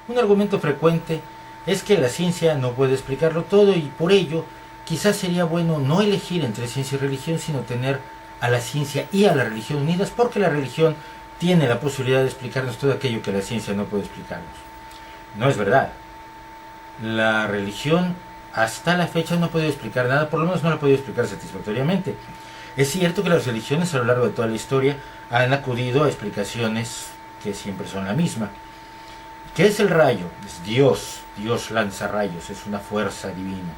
Un argumento frecuente es que la ciencia no puede explicarlo todo y por ello quizás sería bueno no elegir entre ciencia y religión, sino tener a la ciencia y a la religión unidas, porque la religión tiene la posibilidad de explicarnos todo aquello que la ciencia no puede explicarnos. No es verdad. La religión hasta la fecha no ha podido explicar nada, por lo menos no lo ha podido explicar satisfactoriamente. Es cierto que las religiones a lo largo de toda la historia han acudido a explicaciones que siempre son la misma. ¿Qué es el rayo? Es Dios. Dios lanza rayos, es una fuerza divina.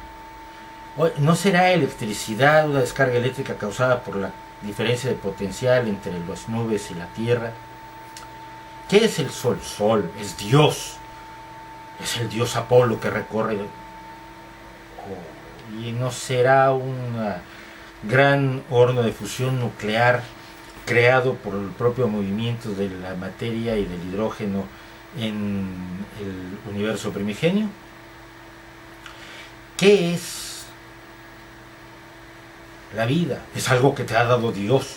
¿No será electricidad una descarga eléctrica causada por la diferencia de potencial entre las nubes y la tierra? ¿Qué es el sol? Sol, es Dios. Es el dios Apolo que recorre. ¿Y no será un gran horno de fusión nuclear creado por el propio movimiento de la materia y del hidrógeno en el universo primigenio? ¿Qué es la vida? Es algo que te ha dado Dios.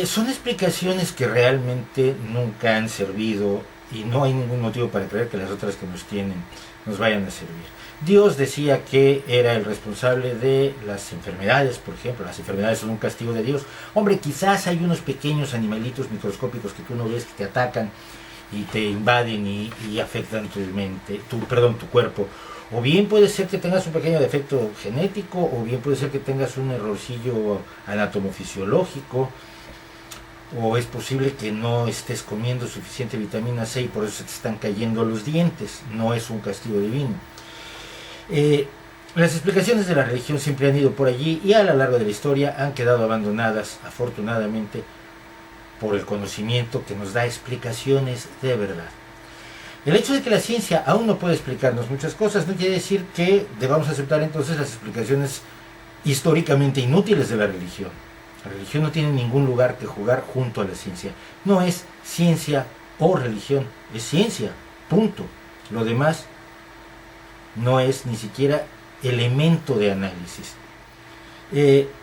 Son explicaciones que realmente nunca han servido y no hay ningún motivo para creer que las otras que nos tienen nos vayan a servir. Dios decía que era el responsable de las enfermedades, por ejemplo. Las enfermedades son un castigo de Dios. Hombre, quizás hay unos pequeños animalitos microscópicos que tú no ves, que te atacan y te invaden y afectan tu mente, tu cuerpo. O bien puede ser que tengas un pequeño defecto genético, o bien puede ser que tengas un errorcillo anatomofisiológico, o es posible que no estés comiendo suficiente vitamina C y por eso se te están cayendo los dientes. No es un castigo divino. Las explicaciones de la religión siempre han ido por allí y a lo largo de la historia han quedado abandonadas, afortunadamente, por el conocimiento que nos da explicaciones de verdad. El hecho de que la ciencia aún no puede explicarnos muchas cosas no quiere decir que debamos aceptar entonces las explicaciones históricamente inútiles de la religión. La religión no tiene ningún lugar que jugar junto a la ciencia. No es ciencia o religión, es ciencia, punto. Lo demás no es ni siquiera elemento de análisis.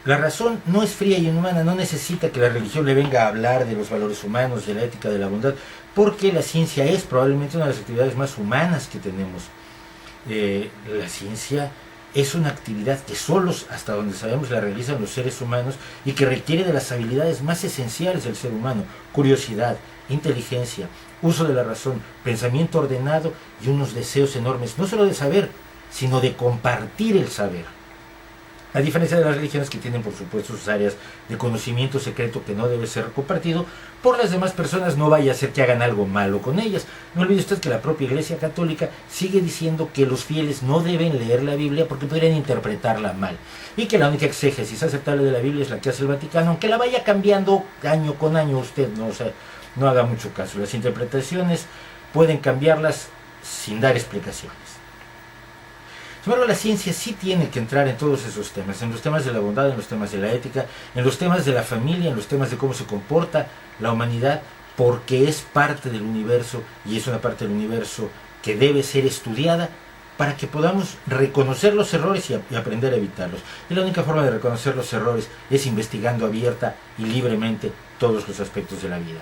La razón no es fría y inhumana, no necesita que la religión le venga a hablar de los valores humanos, de la ética, de la bondad, porque la ciencia es probablemente una de las actividades más humanas que tenemos. La ciencia es una actividad que solos, hasta donde sabemos, la realizan los seres humanos y que requiere de las habilidades más esenciales del ser humano: curiosidad, inteligencia, uso de la razón, pensamiento ordenado y unos deseos enormes, no solo de saber, sino de compartir el saber. A diferencia de las religiones, que tienen por supuesto sus áreas de conocimiento secreto que no debe ser compartido por las demás personas, no vaya a ser que hagan algo malo con ellas. No olvide usted que la propia Iglesia Católica sigue diciendo que los fieles no deben leer la Biblia porque podrían interpretarla mal, y que la única exégesis aceptable de la Biblia es la que hace el Vaticano, aunque la vaya cambiando año con año. Usted no haga mucho caso. Las interpretaciones pueden cambiarlas sin dar explicaciones. Sin embargo, la ciencia sí tiene que entrar en todos esos temas, en los temas de la bondad, en los temas de la ética, en los temas de la familia, en los temas de cómo se comporta la humanidad, porque es parte del universo y es una parte del universo que debe ser estudiada para que podamos reconocer los errores y aprender a evitarlos. Y la única forma de reconocer los errores es investigando abierta y libremente todos los aspectos de la vida.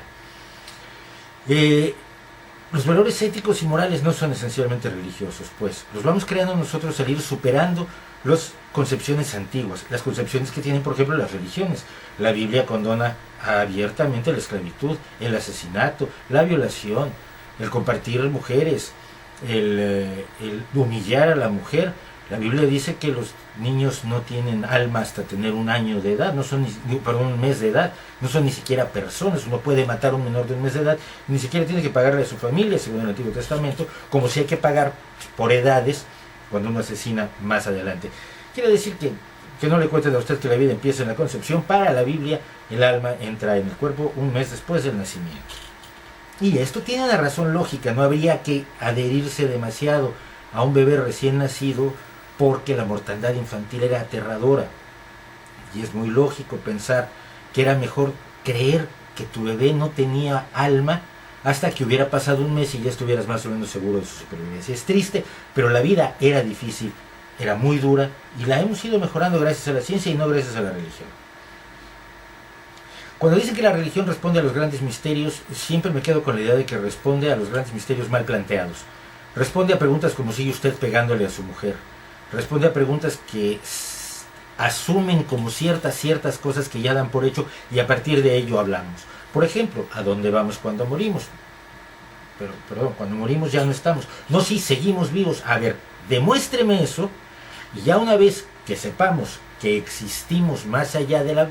Los valores éticos y morales no son esencialmente religiosos, pues los vamos creando nosotros al ir superando las concepciones antiguas, las concepciones que tienen, por ejemplo, las religiones. La Biblia condena abiertamente la esclavitud, el asesinato, la violación, el compartir mujeres, el humillar a la mujer. La Biblia dice que los niños no tienen alma hasta tener un año de edad, un mes de edad, no son ni siquiera personas. Uno puede matar a un menor de un mes de edad, ni siquiera tiene que pagarle a su familia, según el Antiguo Testamento, como si hay que pagar por edades cuando uno asesina más adelante. Quiere decir que no le cuenten a usted que la vida empieza en la concepción. Para la Biblia, el alma entra en el cuerpo un mes después del nacimiento. Y esto tiene una razón lógica, no habría que adherirse demasiado a un bebé recién nacido, porque la mortandad infantil era aterradora. Y es muy lógico pensar que era mejor creer que tu bebé no tenía alma hasta que hubiera pasado un mes y ya estuvieras más o menos seguro de su supervivencia. Es triste, pero la vida era difícil, era muy dura, y la hemos ido mejorando gracias a la ciencia y no gracias a la religión. Cuando dicen que la religión responde a los grandes misterios, siempre me quedo con la idea de que responde a los grandes misterios mal planteados. Responde a preguntas como sigue usted pegándole a su mujer. Responde a preguntas que asumen como ciertas cosas que ya dan por hecho y a partir de ello hablamos. Por ejemplo, ¿a dónde vamos cuando morimos? Perdón, cuando morimos ya no estamos. No, sí, seguimos vivos. A ver, demuéstreme eso y ya una vez que sepamos que existimos más allá de la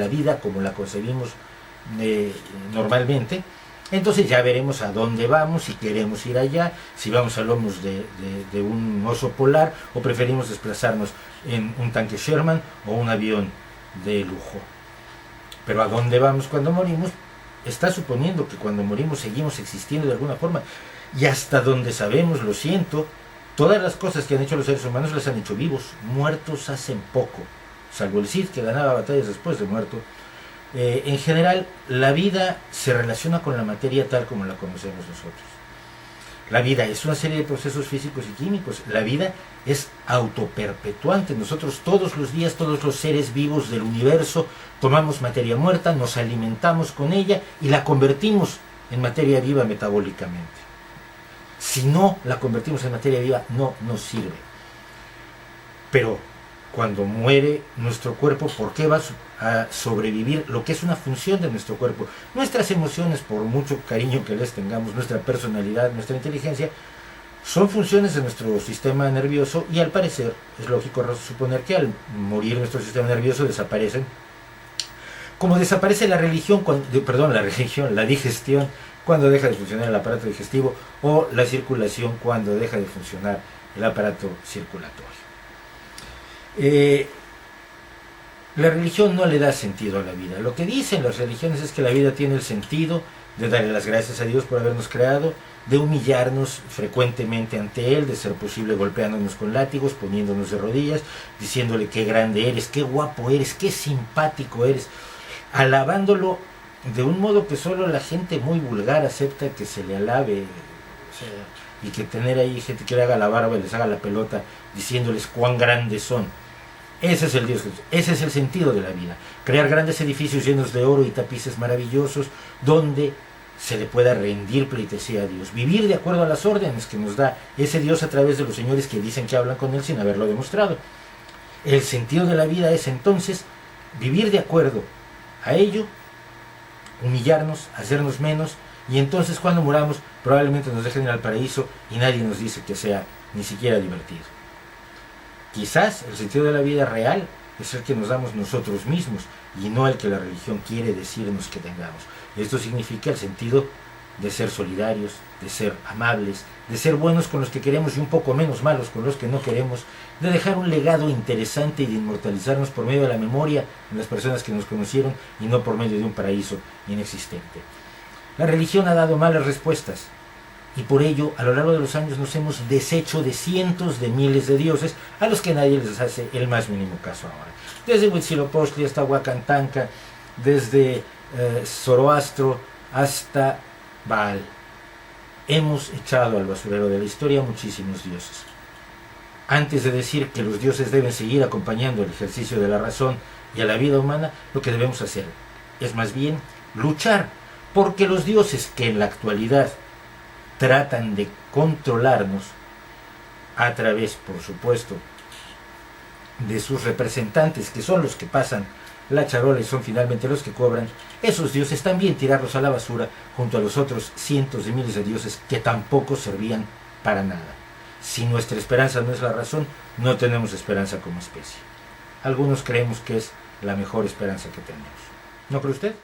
vida como la concebimos normalmente, entonces ya veremos a dónde vamos, si queremos ir allá, si vamos a lomos de un oso polar o preferimos desplazarnos en un tanque Sherman o un avión de lujo. Pero a dónde vamos cuando morimos está suponiendo que cuando morimos seguimos existiendo de alguna forma, y hasta donde sabemos, lo siento, todas las cosas que han hecho los seres humanos las han hecho vivos. Muertos hacen poco, salvo el Cid, que ganaba batallas después de muerto. En general, la vida se relaciona con la materia tal como la conocemos nosotros. La vida es una serie de procesos físicos y químicos. La vida es autoperpetuante. Nosotros todos los días, todos los seres vivos del universo, tomamos materia muerta, nos alimentamos con ella y la convertimos en materia viva metabólicamente. Si no la convertimos en materia viva, no nos sirve. Pero cuando muere nuestro cuerpo, ¿por qué va a sobrevivir lo que es una función de nuestro cuerpo? Nuestras emociones, por mucho cariño que les tengamos, nuestra personalidad, nuestra inteligencia, son funciones de nuestro sistema nervioso y al parecer es lógico suponer que al morir nuestro sistema nervioso desaparecen. Como desaparece la religión, la digestión cuando deja de funcionar el aparato digestivo o la circulación cuando deja de funcionar el aparato circulatorio. La religión no le da sentido a la vida. Lo que dicen las religiones es que la vida tiene el sentido de darle las gracias a Dios por habernos creado, de humillarnos frecuentemente ante Él, de ser posible golpeándonos con látigos, poniéndonos de rodillas, diciéndole qué grande eres, qué guapo eres, qué simpático eres, alabándolo de un modo que solo la gente muy vulgar acepta que se le alabe, y que tener ahí gente que le haga la barba y les haga la pelota diciéndoles cuán grandes son. Ese es el Dios, ese es el sentido de la vida. Crear grandes edificios llenos de oro y tapices maravillosos donde se le pueda rendir pleitesía a Dios. Vivir de acuerdo a las órdenes que nos da ese Dios a través de los señores que dicen que hablan con Él sin haberlo demostrado. El sentido de la vida es entonces vivir de acuerdo a ello, humillarnos, hacernos menos, y entonces cuando muramos probablemente nos dejen ir al paraíso y nadie nos dice que sea ni siquiera divertido. Quizás el sentido de la vida real es el que nos damos nosotros mismos y no el que la religión quiere decirnos que tengamos. Esto significa el sentido de ser solidarios, de ser amables, de ser buenos con los que queremos y un poco menos malos con los que no queremos, de dejar un legado interesante y de inmortalizarnos por medio de la memoria de las personas que nos conocieron y no por medio de un paraíso inexistente. La religión ha dado malas respuestas y por ello a lo largo de los años nos hemos deshecho de cientos de miles de dioses a los que nadie les hace el más mínimo caso ahora. Desde Huitzilopochtli hasta Huacantanca, desde Zoroastro hasta Baal. Hemos echado al basurero de la historia muchísimos dioses. Antes de decir que los dioses deben seguir acompañando el ejercicio de la razón y a la vida humana, lo que debemos hacer es más bien luchar porque los dioses que en la actualidad tratan de controlarnos a través, por supuesto, de sus representantes, que son los que pasan la charola y son finalmente los que cobran, esos dioses también tirarlos a la basura junto a los otros cientos de miles de dioses que tampoco servían para nada. Si nuestra esperanza no es la razón, no tenemos esperanza como especie. Algunos creemos que es la mejor esperanza que tenemos. ¿No cree usted?